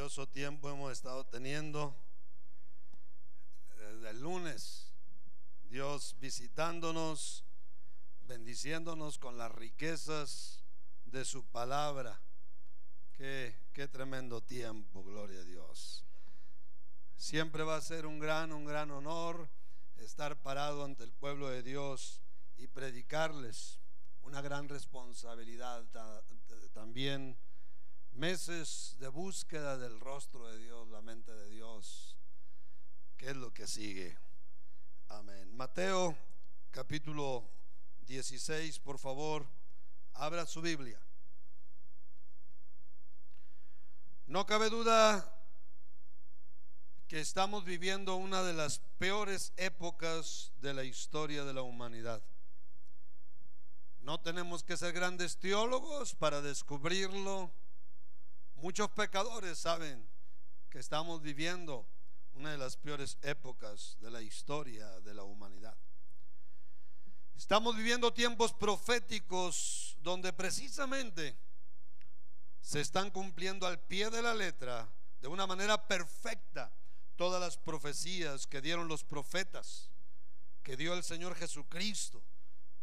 Maravilloso tiempo hemos estado teniendo desde el lunes. Dios visitándonos, bendiciéndonos con las riquezas de su palabra. Qué tremendo tiempo, gloria a Dios. Siempre va a ser un gran honor estar parado ante el pueblo de Dios y predicarles. Una gran responsabilidad también. Meses de búsqueda del rostro de Dios, la mente de Dios. ¿Qué es lo que sigue? Amén. Mateo capítulo 16, por favor, abra su Biblia. No cabe duda que estamos viviendo una de las peores épocas de la historia de la humanidad. No tenemos que ser grandes teólogos para descubrirlo. Muchos pecadores saben que estamos viviendo una de las peores épocas de la historia de la humanidad. Estamos viviendo tiempos proféticos donde precisamente se están cumpliendo al pie de la letra, de una manera perfecta, todas las profecías que dieron los profetas, que dio el Señor Jesucristo,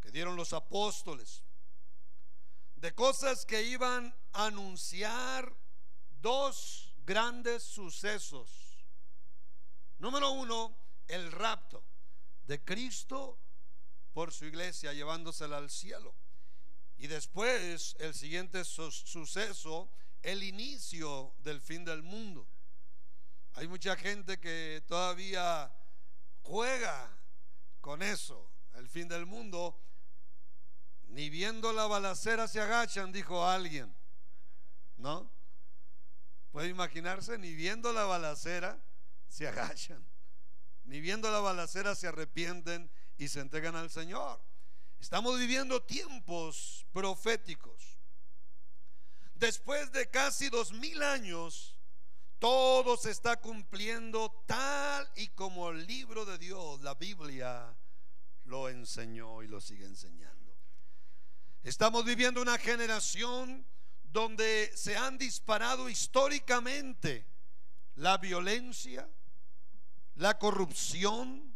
que dieron los apóstoles, de cosas que iban a anunciar dos grandes sucesos. Número uno, el rapto de Cristo por su iglesia, llevándosela al cielo. Y después el siguiente suceso, el inicio del fin del mundo. Hay mucha gente que todavía juega con eso, el fin del mundo. Ni viendo la balacera se agachan, dijo alguien, ¿no? Puede imaginarse, ni viendo la balacera se agachan, ni viendo la balacera se arrepienten y se entregan al Señor. Estamos viviendo tiempos proféticos. Después de casi 2000 años, todo se está cumpliendo tal y como el libro de Dios, la Biblia, lo enseñó y lo sigue enseñando. Estamos viviendo una generación donde se han disparado históricamente la violencia, la corrupción,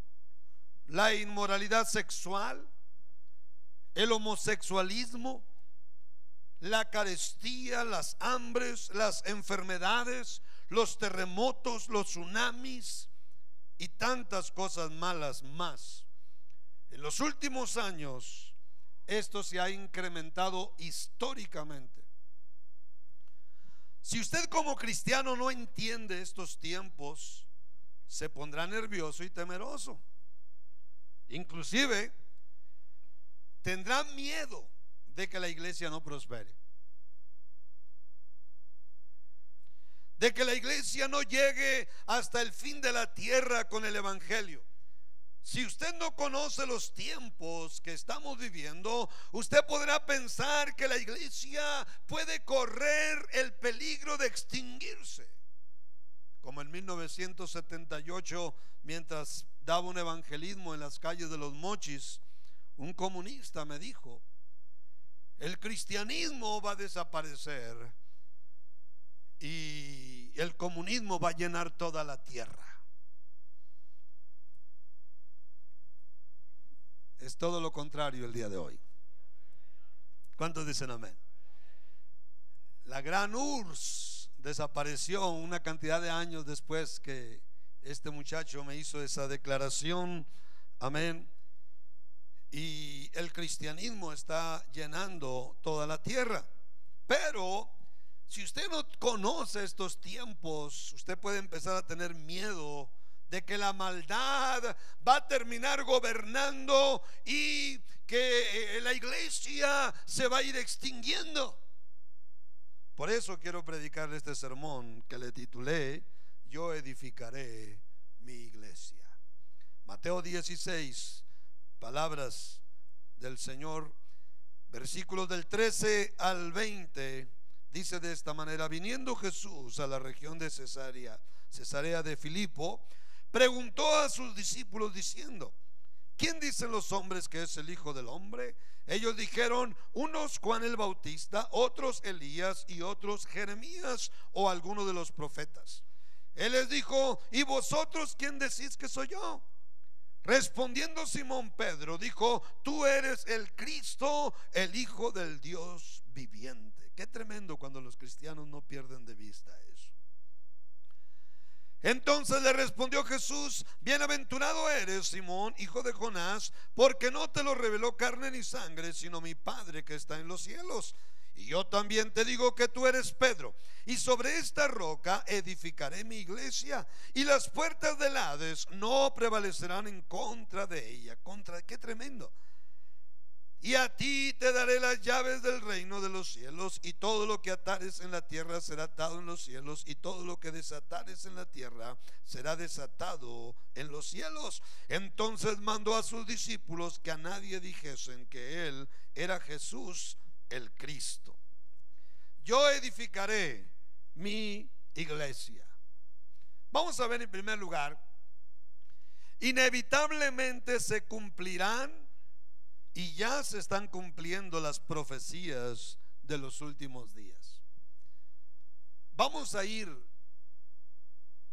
la inmoralidad sexual, el homosexualismo, la carestía, las hambres, las enfermedades, los terremotos, los tsunamis y tantas cosas malas más. En los últimos años esto se ha incrementado históricamente. Si usted como cristiano no entiende estos tiempos, se pondrá nervioso y temeroso. Inclusive tendrá miedo de que la iglesia no prospere, de que la iglesia no llegue hasta el fin de la tierra con el evangelio. Si usted no conoce los tiempos que estamos viviendo, usted podrá pensar que la iglesia puede correr el peligro de extinguirse. Como en 1978, mientras daba un evangelismo en las calles de Los Mochis, un comunista me dijo: el cristianismo va a desaparecer y el comunismo va a llenar toda la tierra. Es todo lo contrario el día de hoy. ¿Cuántos dicen amén? La gran URSS desapareció una cantidad de años después que este muchacho me hizo esa declaración. Amén. Y el cristianismo está llenando toda la tierra. Pero si usted no conoce estos tiempos, usted puede empezar a tener miedo de que la maldad va a terminar gobernando y que la iglesia se va a ir extinguiendo. Por eso quiero predicarle este sermón que le titulé: yo edificaré mi iglesia. Mateo 16, palabras del Señor, versículos del 13 al 20, dice de esta manera: viniendo Jesús a la región de Cesarea de Filipo, preguntó a sus discípulos diciendo: ¿quién dicen los hombres que es el Hijo del Hombre? Ellos dijeron, unos Juan el Bautista, otros Elías y otros Jeremías o alguno de los profetas. Él les dijo, ¿y vosotros quién decís que soy yo? Respondiendo Simón Pedro dijo, tú eres el Cristo, el Hijo del Dios viviente. Qué tremendo cuando los cristianos no pierden de vista eso. Entonces le respondió Jesús, bienaventurado eres, Simón, hijo de Jonás, porque no te lo reveló carne ni sangre, sino mi Padre que está en los cielos. Y yo también te digo que tú eres Pedro, y sobre esta roca edificaré mi iglesia, y las puertas del Hades no prevalecerán en contra de ella. Qué tremendo. Y a ti te daré las llaves del reino de los cielos, y todo lo que atares en la tierra será atado en los cielos, y todo lo que desatares en la tierra será desatado en los cielos. Entonces mandó a sus discípulos que a nadie dijesen que él era Jesús el Cristo. Yo edificaré mi iglesia. Vamos a ver en primer lugar, inevitablemente se cumplirán y ya se están cumpliendo las profecías de los últimos días. Vamos a ir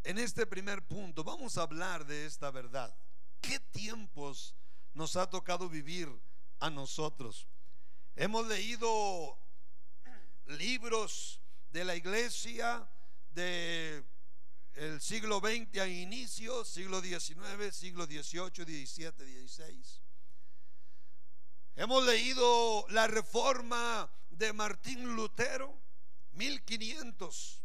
en este primer punto, vamos a hablar de esta verdad. ¿Qué tiempos nos ha tocado vivir a nosotros? Hemos leído libros de la iglesia del siglo XX a inicio, siglo XIX, siglo XVIII, XVII, XVI. Hemos leído la reforma de Martín Lutero, 1500.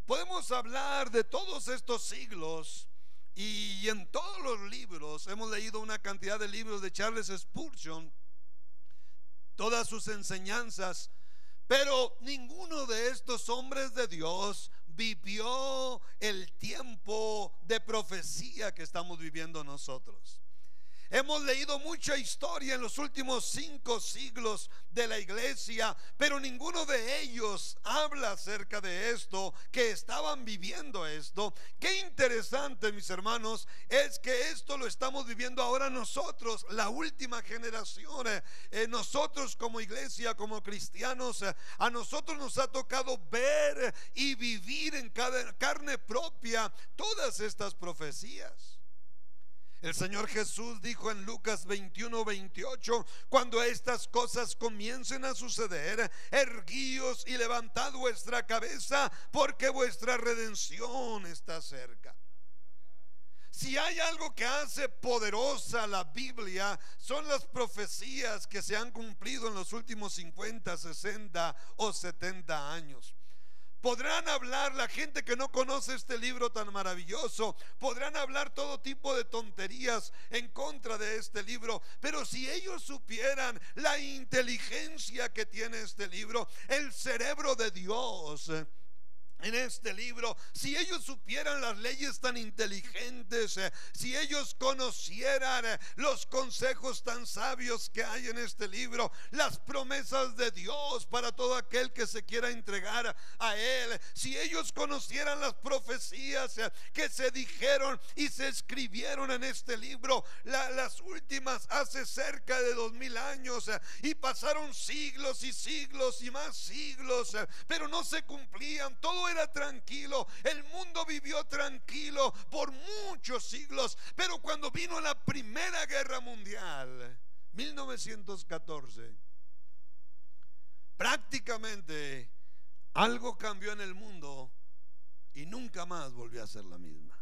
Podemos hablar de todos estos siglos, y en todos los libros hemos leído una cantidad de libros de Charles Spurgeon, todas sus enseñanzas, pero ninguno de estos hombres de Dios vivió el tiempo de profecía que estamos viviendo nosotros. Hemos leído mucha historia en los últimos 5 siglos de la iglesia, pero ninguno de ellos habla acerca de esto, que estaban viviendo esto. Qué interesante, mis hermanos, es que esto lo estamos viviendo ahora nosotros, la última generación. Nosotros como iglesia, como cristianos, a nosotros nos ha tocado ver y vivir en carne propia todas estas profecías. El Señor Jesús dijo en Lucas 21:28, cuando estas cosas comiencen a suceder, erguíos y levantad vuestra cabeza, porque vuestra redención está cerca. Si hay algo que hace poderosa la Biblia, son las profecías que se han cumplido en los últimos 50, 60 o 70 años. Podrán hablar la gente que no conoce este libro tan maravilloso, podrán hablar todo tipo de tonterías en contra de este libro, pero si ellos supieran la inteligencia que tiene este libro, el cerebro de Dios en este libro, si ellos supieran las leyes tan inteligentes, si ellos conocieran los consejos tan sabios que hay en este libro, las promesas de Dios para todo aquel que se quiera entregar a Él, si ellos conocieran las profecías que se dijeron y se escribieron en este libro, las últimas hace cerca de 2000 años, y pasaron siglos y siglos y más siglos, pero no se cumplían. Todo era tranquilo, el mundo vivió tranquilo por muchos siglos, pero cuando vino la Primera Guerra Mundial, 1914, prácticamente algo cambió en el mundo y nunca más volvió a ser la misma.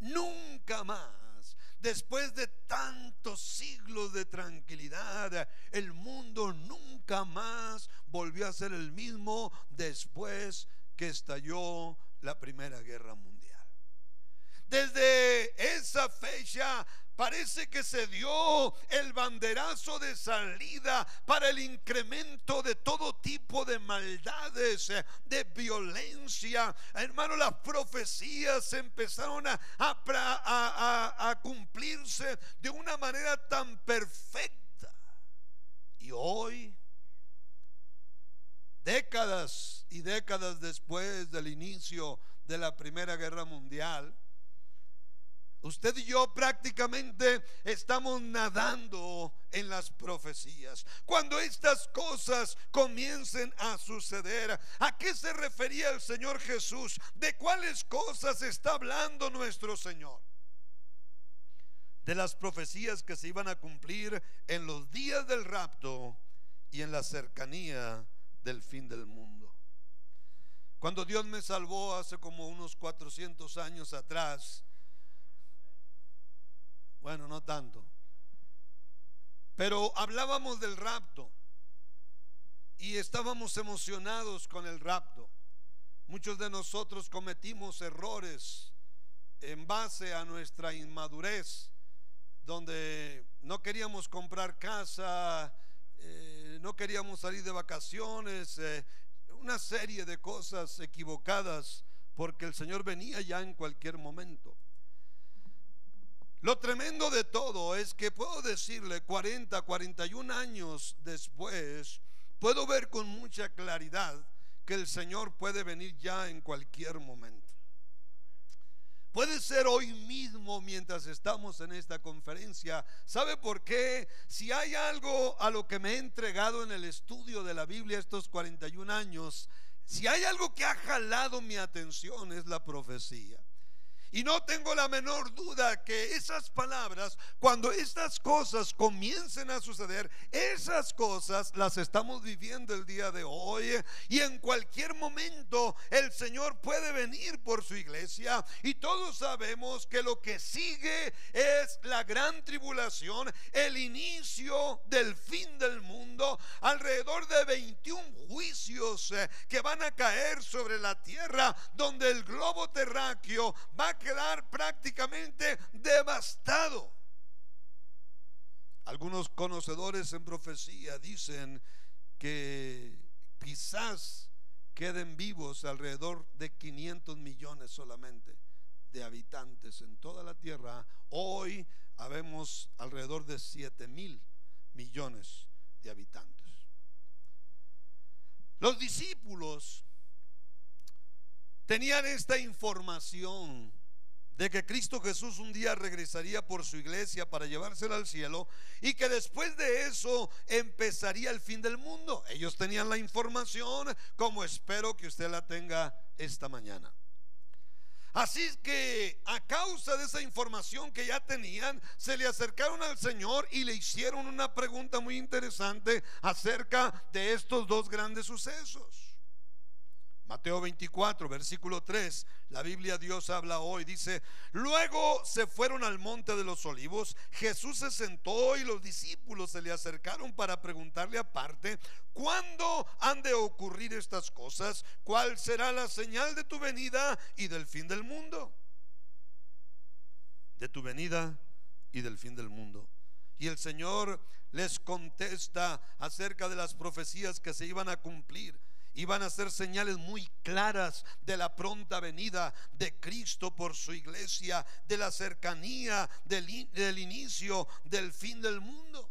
Nunca más. Después de tantos siglos de tranquilidad, el mundo nunca más volvió a ser el mismo después que estalló la Primera Guerra Mundial. Desde esa fecha parece que se dio el banderazo de salida para el incremento de todo tipo de maldades, de violencia. Hermano, las profecías empezaron a cumplirse de una manera tan perfecta. Y hoy, décadas y décadas después del inicio de la Primera Guerra Mundial, Usted y yo prácticamente estamos nadando en las profecías. Cuando estas cosas comiencen a suceder, ¿a qué se refería el Señor Jesús? ¿De cuáles cosas está hablando nuestro Señor? De las profecías que se iban a cumplir en los días del rapto y en la cercanía del fin del mundo. Cuando Dios me salvó hace como unos 400 años atrás, bueno, no tanto, pero hablábamos del rapto y estábamos emocionados con el rapto. Muchos de nosotros cometimos errores en base a nuestra inmadurez, donde no queríamos comprar casa, no queríamos salir de vacaciones, una serie de cosas equivocadas, porque el Señor venía ya en cualquier momento. Lo tremendo de todo es que puedo decirle 40, 41 años después, puedo ver con mucha claridad que el Señor puede venir ya en cualquier momento. Puede ser hoy mismo mientras estamos en esta conferencia. ¿Sabe por qué? Si hay algo a lo que me he entregado en el estudio de la Biblia estos 41 años, si hay algo que ha jalado mi atención, es la profecía. Y no tengo la menor duda que esas palabras, cuando estas cosas comiencen a suceder, esas cosas las estamos viviendo el día de hoy. Y en cualquier momento el Señor puede venir por su iglesia. Y todos sabemos que lo que sigue es la gran tribulación, el inicio del fin del mundo. Alrededor de 21 juicios que van a caer sobre la tierra, donde el globo terráqueo va a quedar prácticamente devastado. Algunos conocedores en profecía dicen que quizás queden vivos alrededor de 500 millones solamente de habitantes en toda la tierra. Hoy habemos alrededor de 7,000 millones de habitantes. Los discípulos tenían esta información de que Cristo Jesús un día regresaría por su iglesia para llevársela al cielo, y que después de eso empezaría el fin del mundo. Ellos tenían la información, como espero que usted la tenga esta mañana. Así que a causa de esa información que ya tenían, se le acercaron al Señor y le hicieron una pregunta muy interesante acerca de estos dos grandes sucesos. Mateo 24, versículo 3, la Biblia Dios habla hoy, dice: luego se fueron al monte de los olivos, Jesús se sentó y los discípulos se le acercaron para preguntarle aparte: ¿cuándo han de ocurrir estas cosas? ¿Cuál será la señal de tu venida y del fin del mundo? De tu venida y del fin del mundo. Y el Señor les contesta acerca de las profecías que se iban a cumplir. Iban a ser señales muy claras de la pronta venida de Cristo por su iglesia, de la cercanía del inicio del fin del mundo.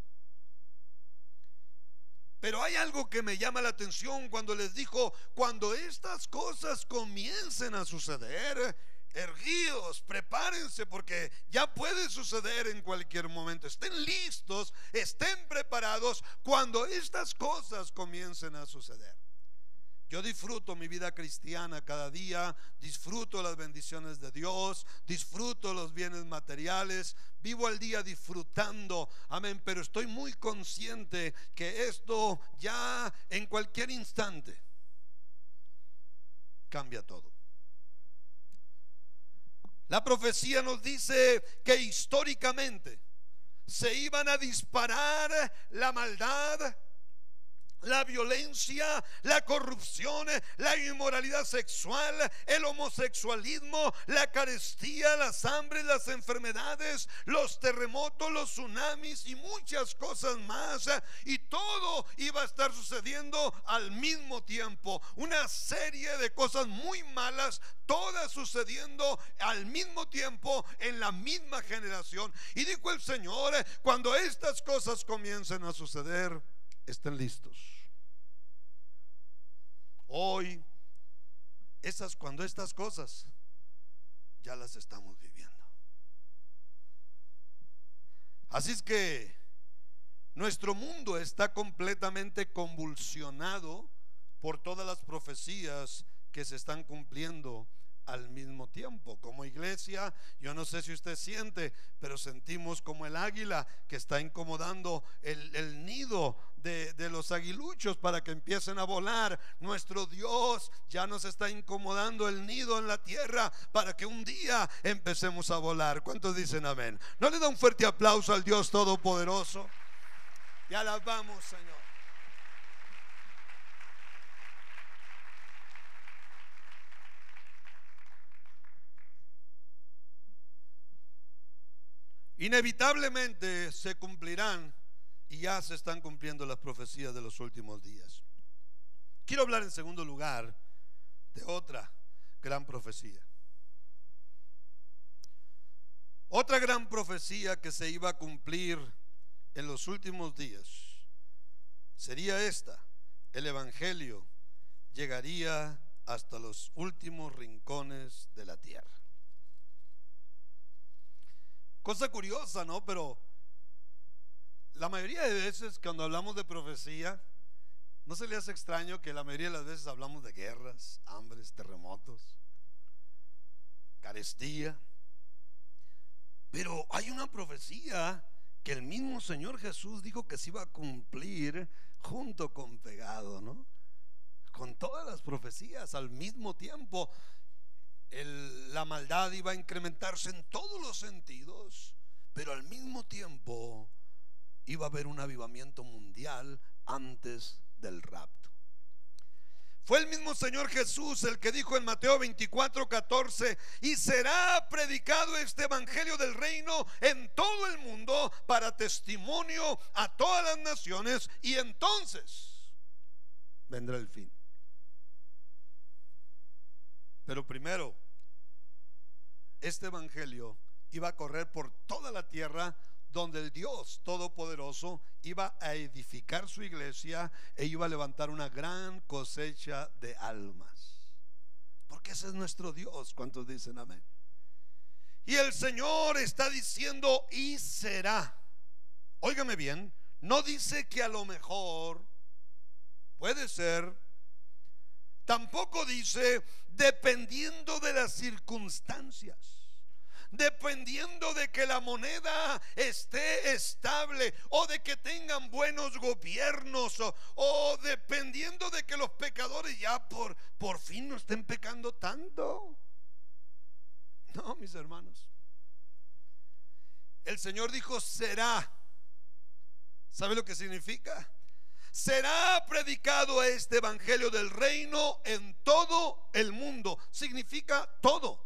Pero hay algo que me llama la atención cuando les dijo: cuando estas cosas comiencen a suceder, erguíos, prepárense, porque ya puede suceder en cualquier momento. Estén listos, estén preparados cuando estas cosas comiencen a suceder. Yo disfruto mi vida cristiana cada día, disfruto las bendiciones de Dios, disfruto los bienes materiales, vivo el día disfrutando, amén, pero estoy muy consciente que esto ya en cualquier instante cambia todo. La profecía nos dice que históricamente se iban a disparar la maldad, la violencia, la corrupción, la inmoralidad sexual, el homosexualismo, la carestía, las hambres, las enfermedades, los terremotos, los tsunamis y muchas cosas más. Y todo iba a estar sucediendo al mismo tiempo. Una serie de cosas muy malas, todas sucediendo al mismo tiempo en la misma generación. Y dijo el Señor: cuando estas cosas comiencen a suceder, estén listos. Hoy, cuando estas cosas ya las estamos viviendo. Así es que nuestro mundo está completamente convulsionado por todas las profecías que se están cumpliendo al mismo tiempo. Como iglesia, yo no sé si usted siente, pero sentimos como el águila que está incomodando el nido de los aguiluchos para que empiecen a volar. Nuestro Dios ya nos está incomodando el nido en la tierra para que un día empecemos a volar. ¿Cuántos dicen amén? ¿No le da un fuerte aplauso al Dios Todopoderoso? Y alabamos, Señor. Inevitablemente se cumplirán, y ya se están cumpliendo las profecías de los últimos días. Quiero hablar en segundo lugar de otra gran profecía. Otra gran profecía que se iba a cumplir en los últimos días sería esta: el evangelio llegaría hasta los últimos rincones de la tierra. Cosa curiosa, ¿no? Pero la mayoría de veces cuando hablamos de profecía, ¿no se le hace extraño que la mayoría de las veces hablamos de guerras, hambres, terremotos, carestía? Pero hay una profecía que el mismo Señor Jesús dijo que se iba a cumplir junto con pegado, ¿no? Con todas las profecías al mismo tiempo. La maldad iba a incrementarse en todos los sentidos, pero al mismo tiempo iba a haber un avivamiento mundial antes del rapto. Fue el mismo Señor Jesús el que dijo en Mateo 24:14: y será predicado este evangelio del reino en todo el mundo para testimonio a todas las naciones, y entonces vendrá el fin. Pero primero, este evangelio iba a correr por toda la tierra, donde el Dios Todopoderoso iba a edificar su iglesia e iba a levantar una gran cosecha de almas, porque ese es nuestro Dios. ¿Cuántos dicen amén? Y el Señor está diciendo: y será. Óigame bien, no dice que a lo mejor, puede ser. Tampoco dice dependiendo de las circunstancias, dependiendo de que la moneda esté estable, o de que tengan buenos gobiernos, o dependiendo de que los pecadores ya por fin no estén pecando tanto. No, mis hermanos, el Señor dijo será. ¿Sabe lo que significa? Será predicado este evangelio del reino en todo el mundo. Significa todo.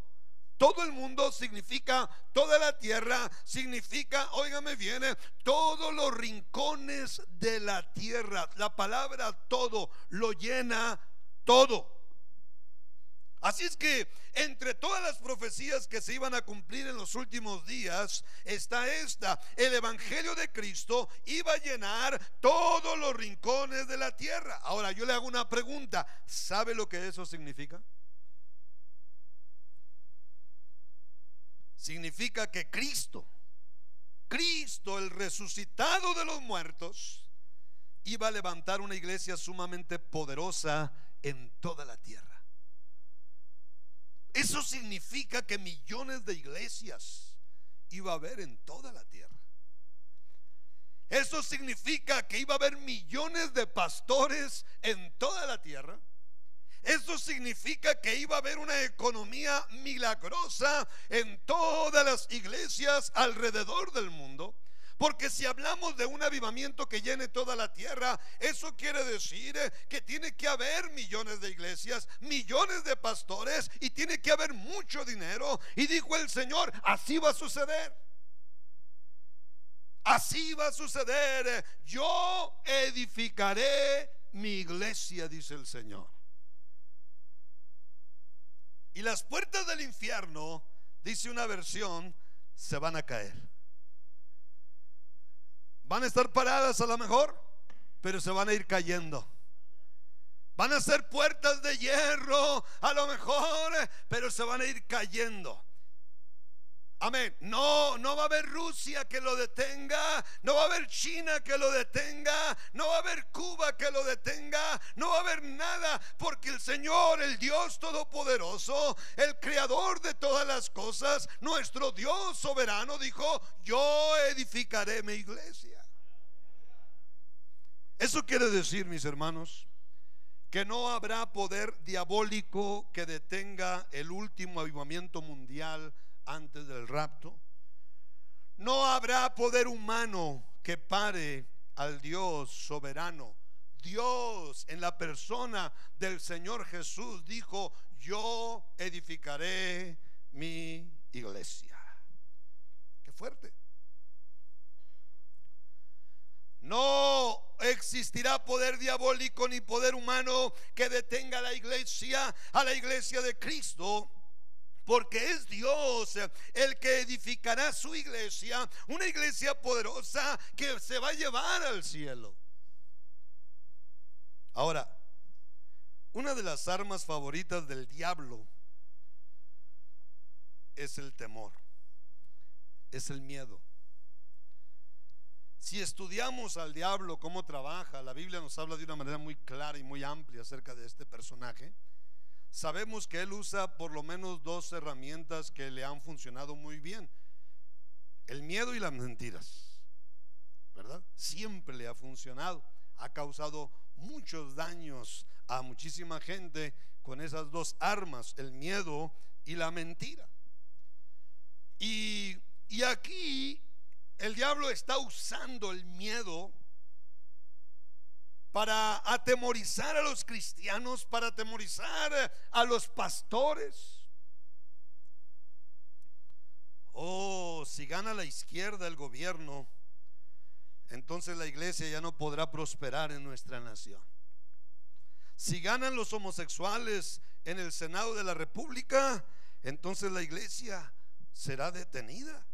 Todo el mundo significa toda la tierra. Significa, óigame bien, todos los rincones de la tierra. La palabra todo lo llena todo. Así es que entre todas las profecías que se iban a cumplir en los últimos días está esta: el evangelio de Cristo iba a llenar todos los rincones de la tierra. Ahora yo le hago una pregunta: ¿sabe lo que eso significa? Significa que Cristo, el resucitado de los muertos, iba a levantar una iglesia sumamente poderosa en toda la tierra. Eso significa que millones de iglesias iba a haber en toda la tierra. Eso significa que iba a haber millones de pastores en toda la tierra. Eso significa que iba a haber una economía milagrosa en todas las iglesias alrededor del mundo. Porque si hablamos de un avivamiento que llene toda la tierra, eso quiere decir que tiene que haber millones de iglesias, millones de pastores, y tiene que haber mucho dinero. Y dijo el Señor: así va a suceder. Así va a suceder. Yo edificaré mi iglesia, dice el Señor. Y las puertas del infierno, dice una versión, se van a caer. Van a estar paradas a lo mejor, pero se van a ir cayendo. Van a ser puertas de hierro a lo mejor, pero se van a ir cayendo. Amén. No, no va a haber Rusia que lo detenga, no va a haber China que lo detenga, no va a haber Cuba que lo detenga, no va a haber nada, porque el Señor, el Dios todopoderoso, el creador de todas las cosas, nuestro Dios soberano dijo: yo edificaré mi iglesia. Eso quiere decir, mis hermanos, que no habrá poder diabólico que detenga el último avivamiento mundial antes del rapto. No habrá poder humano que pare al Dios soberano. Dios, en la persona del Señor Jesús, dijo: yo edificaré mi iglesia. Qué fuerte. No existirá poder diabólico ni poder humano que detenga a la iglesia de Cristo, porque es Dios el que edificará su iglesia, una iglesia poderosa que se va a llevar al cielo. Ahora, una de las armas favoritas del diablo es el temor, es el miedo. Si estudiamos al diablo, cómo trabaja, la Biblia nos habla de una manera muy clara y muy amplia acerca de este personaje. Sabemos que él usa por lo menos dos herramientas que le han funcionado muy bien: el miedo y las mentiras, ¿verdad? Siempre le ha funcionado. Ha causado muchos daños a muchísima gente con esas dos armas, el miedo y la mentira. Y aquí el diablo está usando el miedo para atemorizar a los cristianos, para atemorizar a los pastores. Oh, si gana la izquierda el gobierno, entonces la iglesia ya no podrá prosperar en nuestra nación. Si ganan los homosexuales en el Senado de la República, entonces la iglesia será detenida.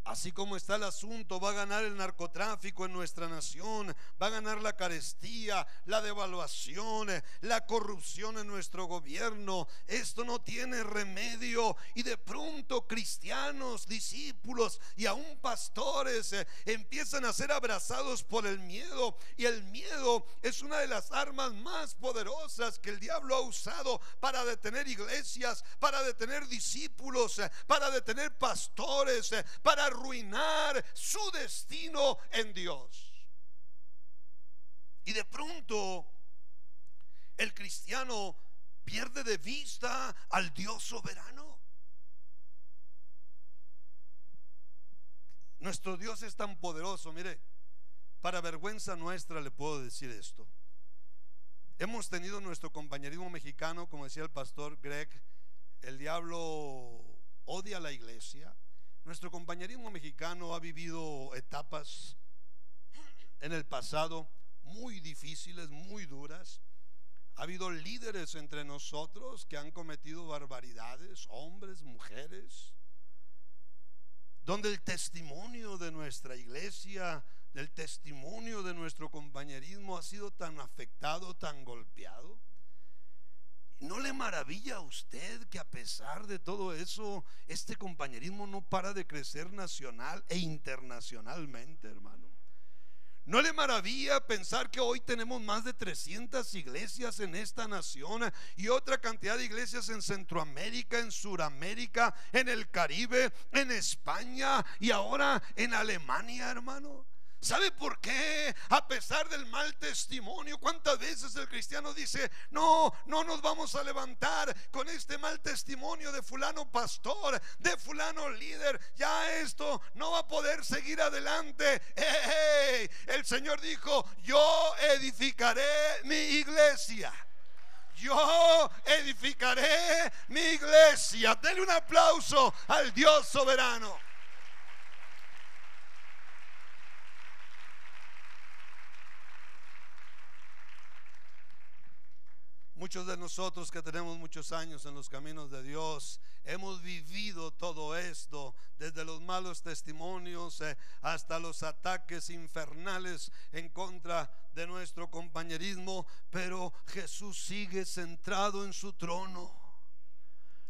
Así como está el asunto, va a ganar el narcotráfico en nuestra nación, va a ganar la carestía, la devaluación, la corrupción en nuestro gobierno. Esto no tiene remedio, y de pronto cristianos, discípulos y aún pastores empiezan a ser abrazados por el miedo. Y el miedo es una de las armas más poderosas que el diablo ha usado para detener iglesias, para detener discípulos, para detener pastores, para arruinar su destino en Dios. Y de pronto el cristiano pierde de vista al Dios soberano. Nuestro Dios es tan poderoso, mire, para vergüenza nuestra le puedo decir esto. Hemos tenido nuestro compañerismo mexicano, como decía el pastor Greg, el diablo odia a la iglesia. Nuestro compañerismo mexicano ha vivido etapas en el pasado muy difíciles, muy duras. Ha habido líderes entre nosotros que han cometido barbaridades, hombres, mujeres, donde el testimonio de nuestra iglesia, del testimonio de nuestro compañerismo ha sido tan afectado, tan golpeado. ¿No le maravilla a usted que a pesar de todo eso, este compañerismo no para de crecer nacional e internacionalmente, hermano? ¿No le maravilla pensar que hoy tenemos más de 300 iglesias en esta nación y otra cantidad de iglesias en Centroamérica, en Suramérica, en el Caribe, en España y ahora en Alemania, hermano? ¿Sabe por qué? A pesar del mal testimonio, ¿cuántas veces el cristiano dice: no nos vamos a levantar con este mal testimonio de fulano pastor, de fulano líder, ya esto no va a poder seguir adelante? ¡Hey! El Señor dijo: yo edificaré mi iglesia. Yo edificaré mi iglesia. Denle un aplauso al Dios soberano. Muchos de nosotros que tenemos muchos años en los caminos de Dios hemos vivido todo esto, desde los malos testimonios hasta los ataques infernales en contra de nuestro compañerismo, pero Jesús sigue centrado en su trono.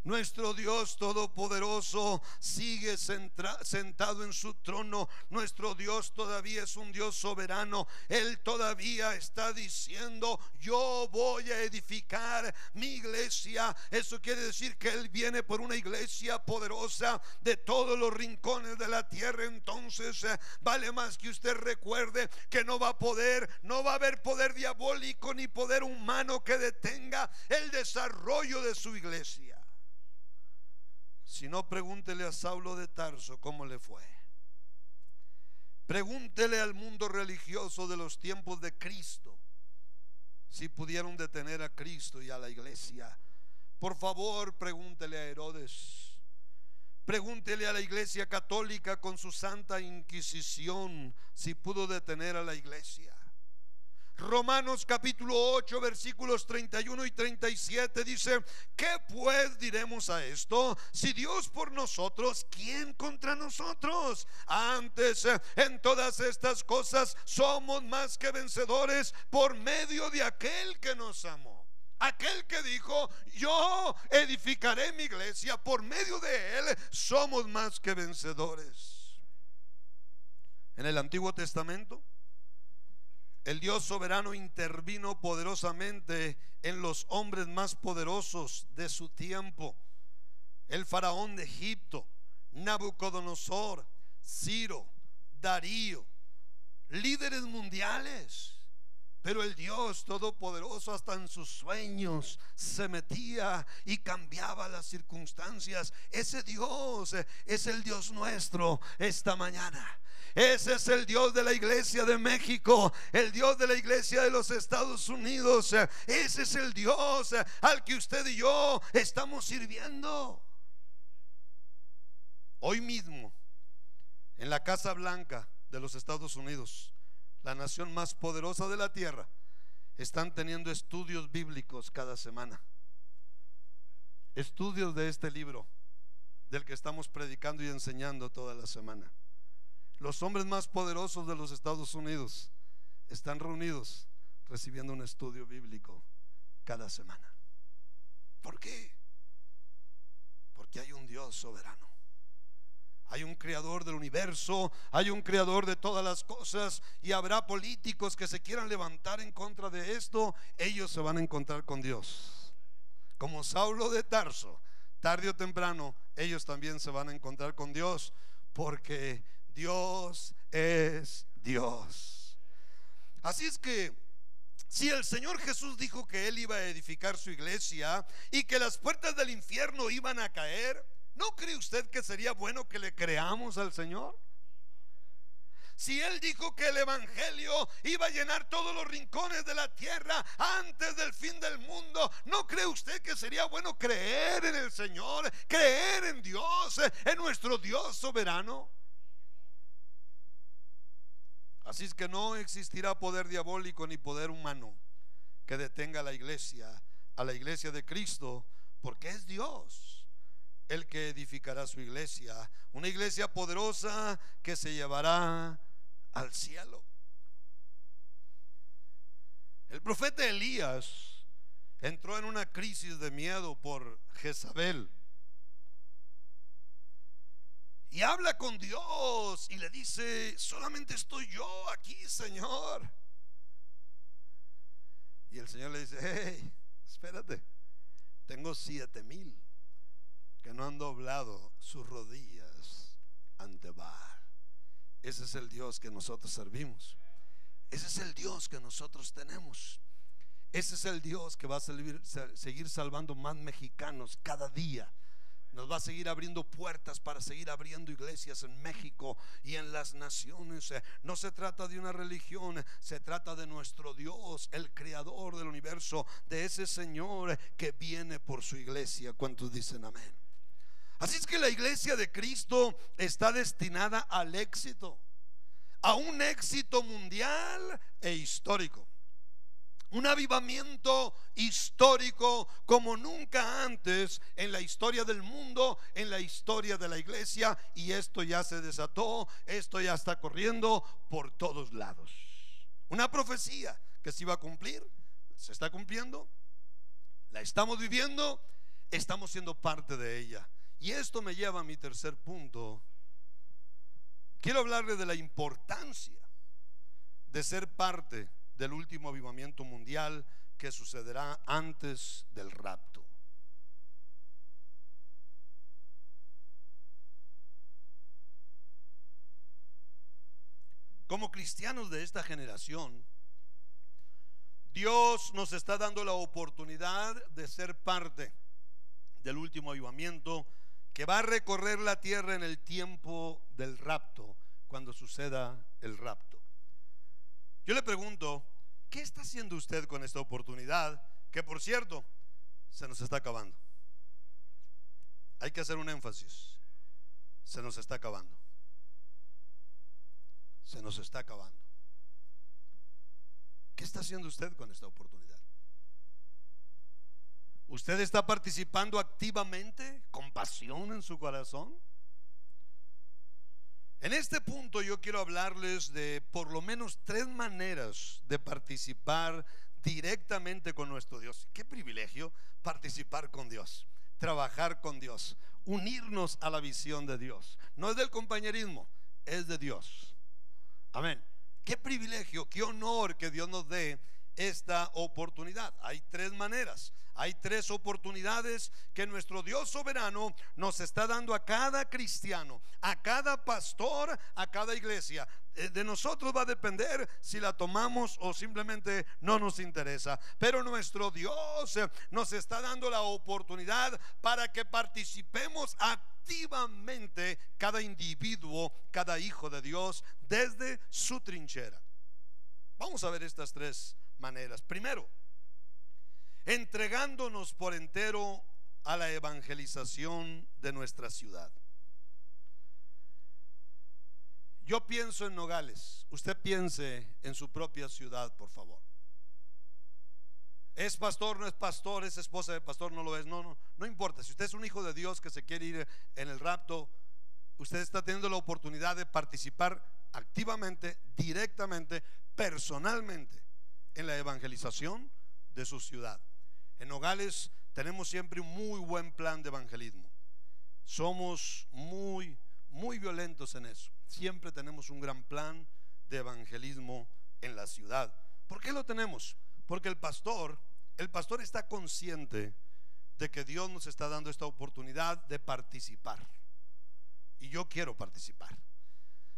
Nuestro Dios todopoderoso sigue sentado en su trono. Nuestro Dios todavía es un Dios soberano. Él todavía está diciendo: yo voy a edificar mi iglesia. Eso quiere decir que Él viene por una iglesia poderosa de todos los rincones de la tierra. Entonces vale más que usted recuerde que no va a haber poder diabólico ni poder humano que detenga el desarrollo de su iglesia. Si no, pregúntele a Saulo de Tarso cómo le fue. Pregúntele al mundo religioso de los tiempos de Cristo si pudieron detener a Cristo y a la iglesia. Por favor, pregúntele a Herodes. Pregúntele a la iglesia católica con su Santa Inquisición si pudo detener a la iglesia. Romanos capítulo 8 versículos 31 y 37 dice: ¿qué pues diremos a esto? Si Dios por nosotros, ¿quién contra nosotros? Antes, en todas estas cosas somos más que vencedores por medio de aquel que nos amó. Aquel que dijo: yo edificaré mi iglesia. Por medio de Él somos más que vencedores. En el Antiguo Testamento, el Dios soberano intervino poderosamente en los hombres más poderosos de su tiempo: el faraón de Egipto, Nabucodonosor, Ciro, Darío, líderes mundiales. Pero el Dios todopoderoso hasta en sus sueños se metía y cambiaba las circunstancias. Ese Dios es el Dios nuestro esta mañana. Ese es el Dios de la iglesia de México, el Dios de la iglesia de los Estados Unidos. Ese es el Dios al que usted y yo estamos sirviendo. Hoy mismo, en la Casa Blanca de los Estados Unidos, la nación más poderosa de la tierra, están teniendo estudios bíblicos cada semana. Estudios de este libro del que estamos predicando y enseñando toda la semana. Los hombres más poderosos de los Estados Unidos están reunidos recibiendo un estudio bíblico cada semana. ¿Por qué? Porque hay un Dios soberano. Hay un creador del universo, hay un creador de todas las cosas. Y habrá políticos que se quieran levantar en contra de esto. Ellos se van a encontrar con Dios. Como Saulo de Tarso, tarde o temprano ellos también se van a encontrar con Dios, porque Dios es Dios. Así es que si el Señor Jesús dijo que Él iba a edificar su iglesia y que las puertas del infierno iban a caer, ¿no cree usted que sería bueno que le creamos al Señor? Si Él dijo que el evangelio iba a llenar todos los rincones de la tierra antes del fin del mundo, ¿no cree usted que sería bueno creer en el Señor, creer en Dios, en nuestro Dios soberano? Así es que no existirá poder diabólico ni poder humano que detenga a la iglesia de Cristo, porque es Dios el que edificará su iglesia, una iglesia poderosa que se llevará al cielo. El profeta Elías entró en una crisis de miedo por Jezabel y habla con Dios y le dice: solamente estoy yo aquí, Señor. Y el Señor le dice: hey, espérate, tengo 7,000 que no han doblado sus rodillas ante Baal. Ese es el Dios que nosotros servimos. Ese es el Dios que nosotros tenemos. Ese es el Dios que va a seguir salvando más mexicanos cada día. Nos va a seguir abriendo puertas para seguir abriendo iglesias en México y en las naciones. No se trata de una religión, se trata de nuestro Dios, el creador del universo, de ese Señor que viene por su iglesia. ¿Cuántos dicen amén? Así es que la iglesia de Cristo está destinada al éxito, a un éxito mundial e histórico. Un avivamiento histórico como nunca antes en la historia del mundo, en la historia de la iglesia. Y esto ya se desató, esto ya está corriendo por todos lados. Una profecía que se iba a cumplir, se está cumpliendo, la estamos viviendo. estamos siendo parte de ella. Y esto me lleva a mi tercer punto. Quiero hablarle de la importancia de ser parte del último avivamiento mundial que sucederá antes del rapto. Como cristianos de esta generación, Dios nos está dando la oportunidad de ser parte del último avivamiento que va a recorrer la tierra en el tiempo del rapto, cuando suceda el rapto. Yo le pregunto, ¿qué está haciendo usted con esta oportunidad? Que por cierto, se nos está acabando. Hay que hacer un énfasis. Se nos está acabando. Se nos está acabando. ¿Qué está haciendo usted con esta oportunidad? ¿Usted está participando activamente, con pasión en su corazón? En este punto yo quiero hablarles de por lo menos 3 maneras de participar directamente con nuestro Dios. Qué privilegio participar con Dios, trabajar con Dios, unirnos a la visión de Dios. No es del compañerismo, es de Dios. Amén. Qué privilegio, qué honor que Dios nos dé esta oportunidad. Hay 3 maneras, hay 3 oportunidades que nuestro Dios soberano nos está dando a cada cristiano, a cada pastor, a cada iglesia. De nosotros va a depender si la tomamos o simplemente no nos interesa. Pero nuestro Dios nos está dando la oportunidad para que participemos activamente, cada individuo, cada hijo de Dios, desde su trinchera. Vamos a ver estas 3 maneras. Primero, entregándonos por entero a la evangelización de nuestra ciudad. Yo pienso en Nogales, usted piense en su propia ciudad, por favor. ¿Es pastor, no es pastor? ¿Es esposa de pastor, no lo es? No importa. Si usted es un hijo de Dios que se quiere ir en el rapto, usted está teniendo la oportunidad de participar activamente, directamente, personalmente en la evangelización de su ciudad. En Nogales tenemos siempre un muy buen plan de evangelismo. Somos muy violentos en eso. Siempre tenemos un gran plan de evangelismo en la ciudad. ¿Por qué lo tenemos? Porque el pastor está consciente de que Dios nos está dando esta oportunidad de participar. Y yo quiero participar.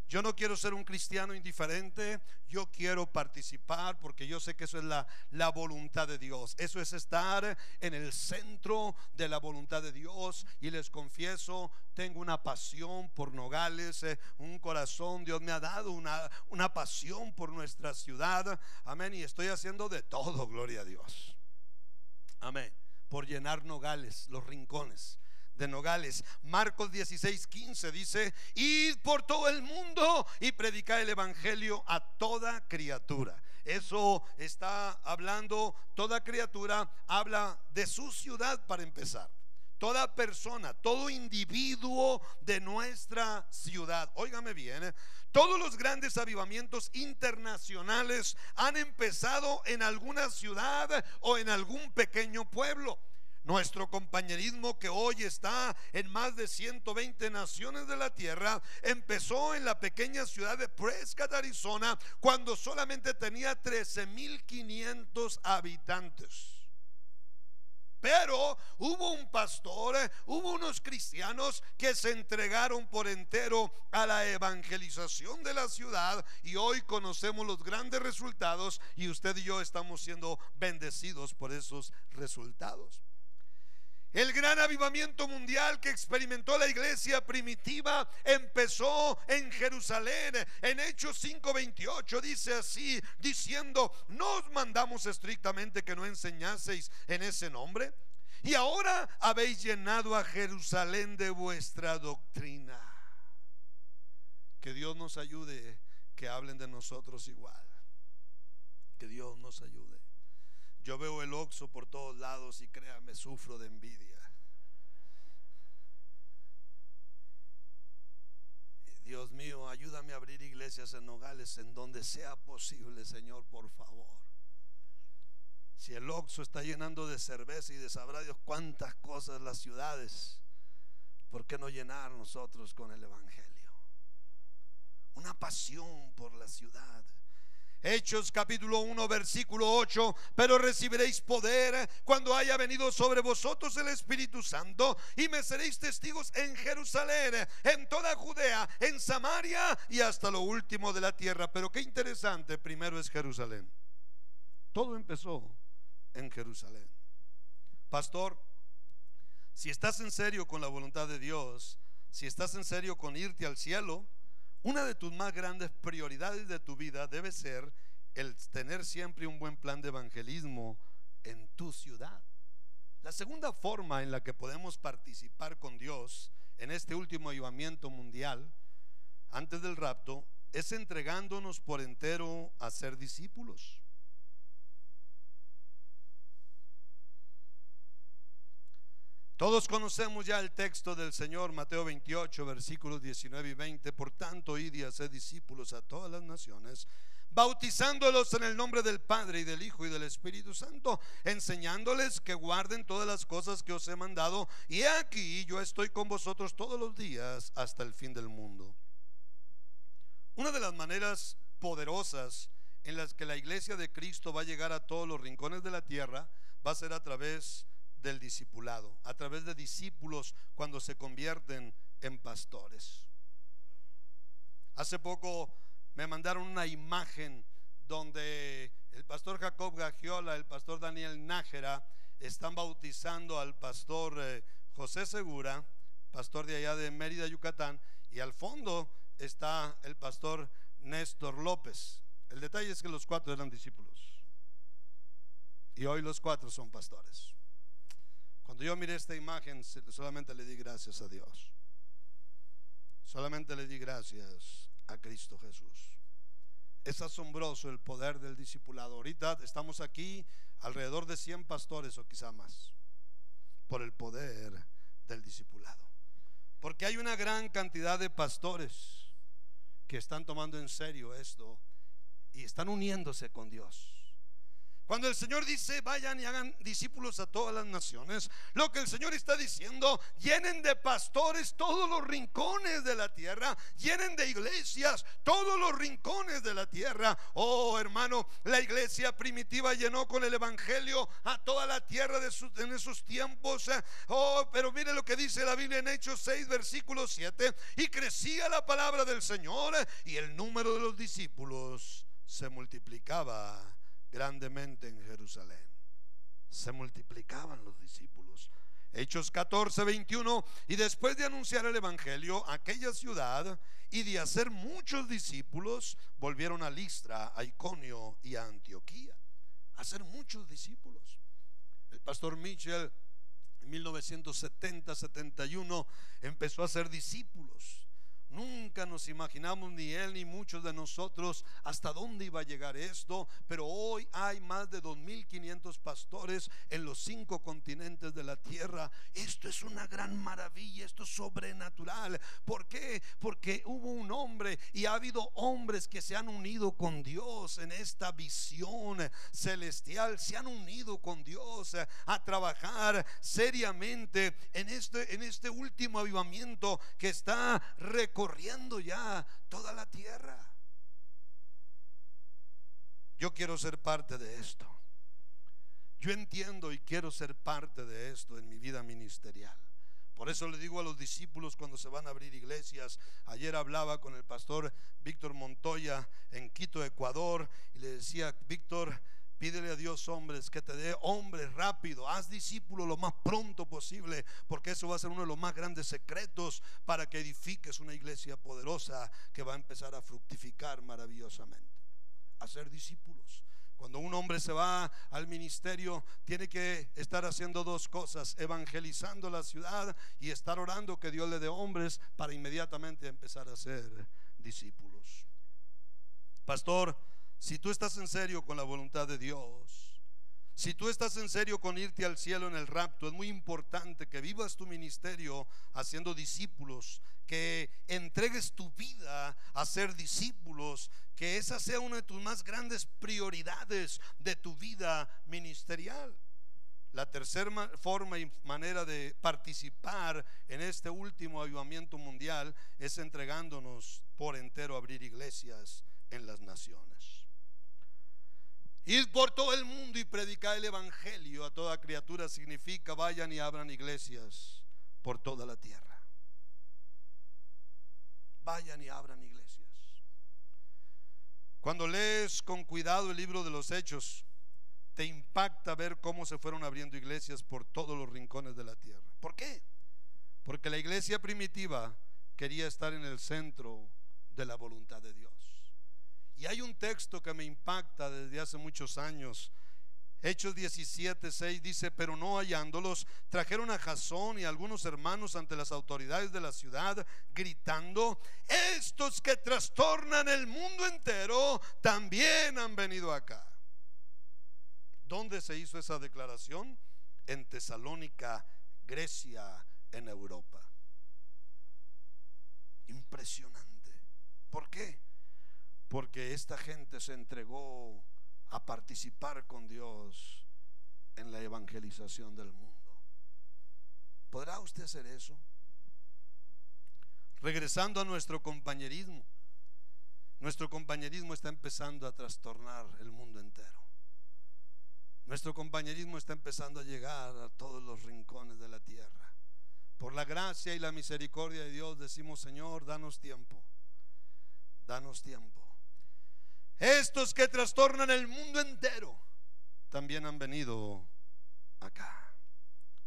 Yo no quiero ser un cristiano indiferente. Yo quiero participar porque yo sé que eso es la voluntad de Dios. Eso es estar en el centro de la voluntad de Dios. Y les confieso, tengo una pasión por Nogales, un corazón. Dios me ha dado una pasión por nuestra ciudad. Amén. Y estoy haciendo de todo, gloria a Dios. Amén. Por llenar Nogales, los rincones de Nogales. Marcos 16:15 dice: id por todo el mundo y predicad el evangelio a toda criatura. Eso está hablando, toda criatura habla de su ciudad para empezar. Toda persona, todo individuo de nuestra ciudad. Óigame bien, todos los grandes avivamientos internacionales han empezado en alguna ciudad o en algún pequeño pueblo. Nuestro compañerismo, que hoy está en más de 120 naciones de la tierra, empezó en la pequeña ciudad de Prescott, Arizona, cuando solamente tenía 13,500 habitantes. Pero hubo un pastor, hubo unos cristianos que se entregaron por entero a la evangelización de la ciudad, y hoy conocemos los grandes resultados, y usted y yo estamos siendo bendecidos por esos resultados. El gran avivamiento mundial que experimentó la iglesia primitiva empezó en Jerusalén. En Hechos 5:28 dice así, diciendo: ¿no os mandamos estrictamente que no enseñaseis en ese nombre? Y ahora habéis llenado a Jerusalén de vuestra doctrina. Que Dios nos ayude, que hablen de nosotros igual. Que Dios nos ayude. Yo veo el Oxxo por todos lados y créame, sufro de envidia. Dios mío, ayúdame a abrir iglesias en Nogales, en donde sea posible, Señor, por favor. Si el Oxxo está llenando de cerveza y de sabrá Dios cuántas cosas las ciudades, ¿por qué no llenar nosotros con el evangelio? Una pasión por la ciudad. Hechos capítulo 1 versículo 8: pero recibiréis poder cuando haya venido sobre vosotros el Espíritu Santo, y me seréis testigos en Jerusalén, en toda Judea, en Samaria y hasta lo último de la tierra. Pero qué interesante, primero es Jerusalén. Todo empezó en Jerusalén. Pastor, si estás en serio con la voluntad de Dios, si estás en serio con irte al cielo, una de tus más grandes prioridades de tu vida debe ser el tener siempre un buen plan de evangelismo en tu ciudad. La segunda forma en la que podemos participar con Dios en este último avivamiento mundial antes del rapto es entregándonos por entero a ser discípulos. Todos conocemos ya el texto del Señor, Mateo 28 versículos 19 y 20: por tanto, id y haced discípulos a todas las naciones, bautizándolos en el nombre del Padre y del Hijo y del Espíritu Santo, enseñándoles que guarden todas las cosas que os he mandado, y he aquí yo estoy con vosotros todos los días hasta el fin del mundo. Una de las maneras poderosas en las que la iglesia de Cristo va a llegar a todos los rincones de la tierra va a ser a través del discipulado, a través de discípulos cuando se convierten en pastores. Hace poco me mandaron una imagen donde el pastor Jacob Gagiola, el pastor Daniel Nájera están bautizando al pastor José Segura, pastor de allá de Mérida, Yucatán, y al fondo está el pastor Néstor López. El detalle es que los cuatro eran discípulos y hoy los cuatro son pastores. Cuando yo miré esta imagen, solamente le di gracias a Dios. Solamente le di gracias a Cristo Jesús. Es asombroso el poder del discipulado. Ahorita estamos aquí alrededor de 100 pastores o quizá más, por el poder del discipulado. Porque hay una gran cantidad de pastores que están tomando en serio esto y están uniéndose con Dios. Cuando el Señor dice vayan y hagan discípulos a todas las naciones, lo que el Señor está diciendo: llenen de pastores todos los rincones de la tierra, llenen de iglesias todos los rincones de la tierra. Oh hermano, la iglesia primitiva llenó con el evangelio a toda la tierra en esos tiempos. Oh, pero mire lo que dice la Biblia en Hechos 6 versículo 7: y crecía la palabra del Señor y el número de los discípulos se multiplicaba grandemente en Jerusalén. Se multiplicaban los discípulos. Hechos 14, 21: y después de anunciar el evangelio a aquella ciudad y de hacer muchos discípulos, volvieron a Listra, a Iconio y a Antioquía. A hacer muchos discípulos. El pastor Mitchell en 1970-71 empezó a hacer discípulos. Nunca nos imaginamos, ni él ni muchos de nosotros, hasta dónde iba a llegar esto, pero hoy hay más de 2500 pastores en los 5 continentes de la tierra. Esto es una gran maravilla, esto es sobrenatural. ¿Por qué? Porque hubo un hombre y ha habido hombres que se han unido con Dios en esta visión celestial, se han unido con Dios a trabajar seriamente en este último avivamiento que está recorriendo ya toda la tierra. Yo quiero ser parte de esto. Yo entiendo y quiero ser parte de esto en mi vida ministerial. Por eso le digo a los discípulos cuando se van a abrir iglesias. Ayer hablaba con el pastor Víctor Montoya en Quito, Ecuador, y le decía: Víctor, pídele a Dios hombres, que te dé hombres rápido. Haz discípulos lo más pronto posible, porque eso va a ser uno de los más grandes secretos para que edifiques una iglesia poderosa que va a empezar a fructificar maravillosamente. Hacer discípulos. Cuando un hombre se va al ministerio, tiene que estar haciendo dos cosas: evangelizando la ciudad y estar orando que Dios le dé hombres para inmediatamente empezar a ser discípulos. Pastor, si tú estás en serio con la voluntad de Dios, Si tú estás en serio con irte al cielo en el rapto, es muy importante que vivas tu ministerio haciendo discípulos, que entregues tu vida a ser discípulos, que esa sea una de tus más grandes prioridades de tu vida ministerial. La tercera forma y manera de participar en este último avivamiento mundial es entregándonos por entero a abrir iglesias en las naciones. Ir por todo el mundo y predicar el evangelio a toda criatura significa vayan y abran iglesias por toda la tierra. Vayan y abran iglesias. Cuando lees con cuidado el libro de los Hechos, te impacta ver cómo se fueron abriendo iglesias por todos los rincones de la tierra. ¿Por qué? Porque la iglesia primitiva quería estar en el centro de la voluntad de Dios. Y hay un texto que me impacta desde hace muchos años. Hechos 17:6 dice: pero no hallándolos, trajeron a Jasón y a algunos hermanos ante las autoridades de la ciudad, gritando: estos que trastornan el mundo entero también han venido acá. ¿Dónde se hizo esa declaración? En Tesalónica, Grecia, en Europa. Impresionante. ¿Por qué? Porque esta gente se entregó a participar con Dios en la evangelización del mundo. ¿Podrá usted hacer eso? Regresando a nuestro compañerismo. Nuestro compañerismo está empezando a trastornar el mundo entero. Nuestro compañerismo está empezando a llegar a todos los rincones de la tierra. Por la gracia y la misericordia de Dios decimos: Señor, danos tiempo. Danos tiempo. Estos que trastornan el mundo entero también han venido acá.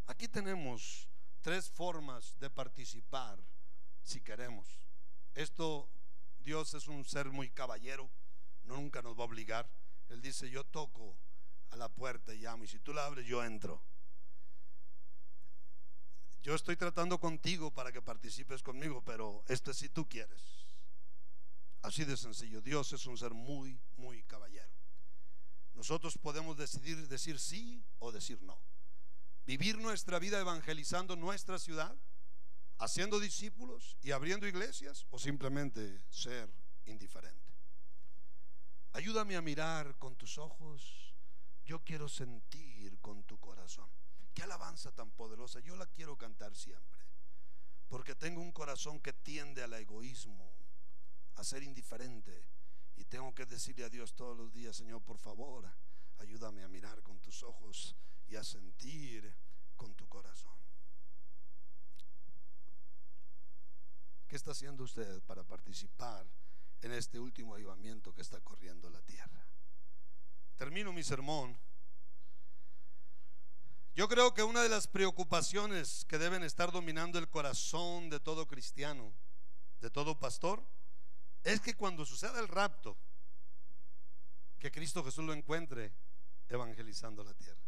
Aquí tenemos 3 formas de participar si queremos. Esto, Dios es un ser muy caballero, nunca nos va a obligar. Él dice: yo toco a la puerta y llamo, y si tú la abres, yo entro. Yo estoy tratando contigo para que participes conmigo, pero esto es si tú quieres. Así de sencillo. Dios es un ser muy, muy caballero. Nosotros podemos decidir decir sí o decir no. Vivir nuestra vida evangelizando nuestra ciudad, haciendo discípulos y abriendo iglesias, o simplemente ser indiferente. Ayúdame a mirar con tus ojos. Yo quiero sentir con tu corazón. Qué alabanza tan poderosa. Yo la quiero cantar siempre, porque tengo un corazón que tiende al egoísmo, a ser indiferente, y tengo que decirle a Dios todos los días: Señor, por favor, ayúdame a mirar con tus ojos y a sentir con tu corazón. ¿Qué está haciendo usted para participar en este último avivamiento que está corriendo la tierra? Termino mi sermón. Yo creo que una de las preocupaciones que deben estar dominando el corazón de todo cristiano, de todo pastor, es que cuando suceda el rapto, que Cristo Jesús lo encuentre evangelizando la tierra.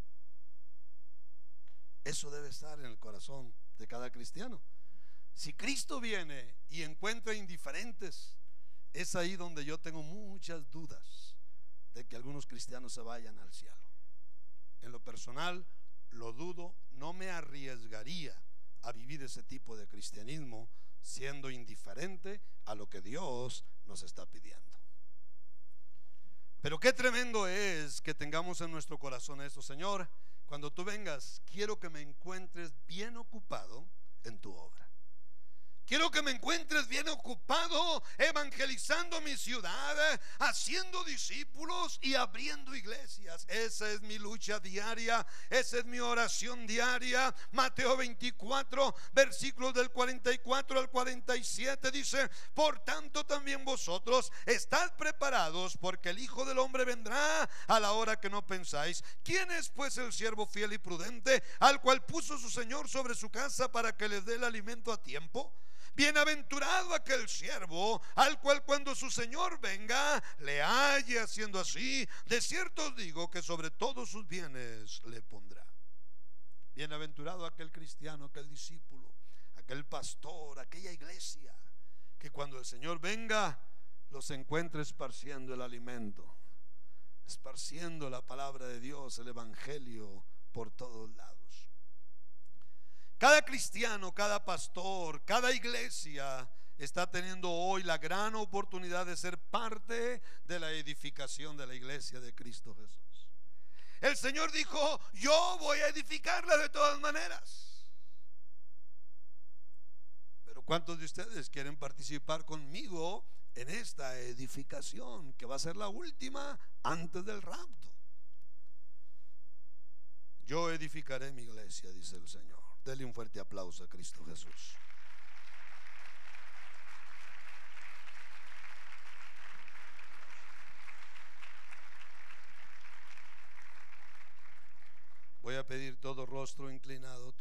Eso debe estar en el corazón de cada cristiano. Si Cristo viene y encuentra indiferentes, es ahí donde yo tengo muchas dudas de que algunos cristianos se vayan al cielo. En lo personal, lo dudo. No me arriesgaría a vivir ese tipo de cristianismo siendo indiferente a lo que Dios nos está pidiendo. Pero qué tremendo es que tengamos en nuestro corazón esto: Señor, cuando tú vengas, quiero que me encuentres bien ocupado en tu obra. Quiero que me encuentres bien ocupado evangelizando mi ciudad, haciendo discípulos y abriendo iglesias. Esa es mi lucha diaria, esa es mi oración diaria. Mateo 24, versículos del 44 al 47 dice: por tanto también vosotros estad preparados, porque el Hijo del Hombre vendrá a la hora que no pensáis. ¿Quién es pues el siervo fiel y prudente, al cual puso su Señor sobre su casa para que les dé el alimento a tiempo? Bienaventurado aquel siervo al cual cuando su señor venga le halle haciendo así. De cierto os digo que sobre todos sus bienes le pondrá. Bienaventurado aquel cristiano, aquel discípulo, aquel pastor, aquella iglesia, que cuando el Señor venga los encuentre esparciendo el alimento. esparciendo la palabra de Dios, el evangelio por todos lados. Cada cristiano, cada pastor, cada iglesia está teniendo hoy la gran oportunidad de ser parte de la edificación de la iglesia de Cristo Jesús. El Señor dijo: yo voy a edificarla de todas maneras. Pero ¿cuántos de ustedes quieren participar conmigo en esta edificación que va a ser la última antes del rapto? Yo edificaré mi iglesia, dice el Señor. Dele un fuerte aplauso a Cristo Jesús. Voy a pedir todo rostro inclinado,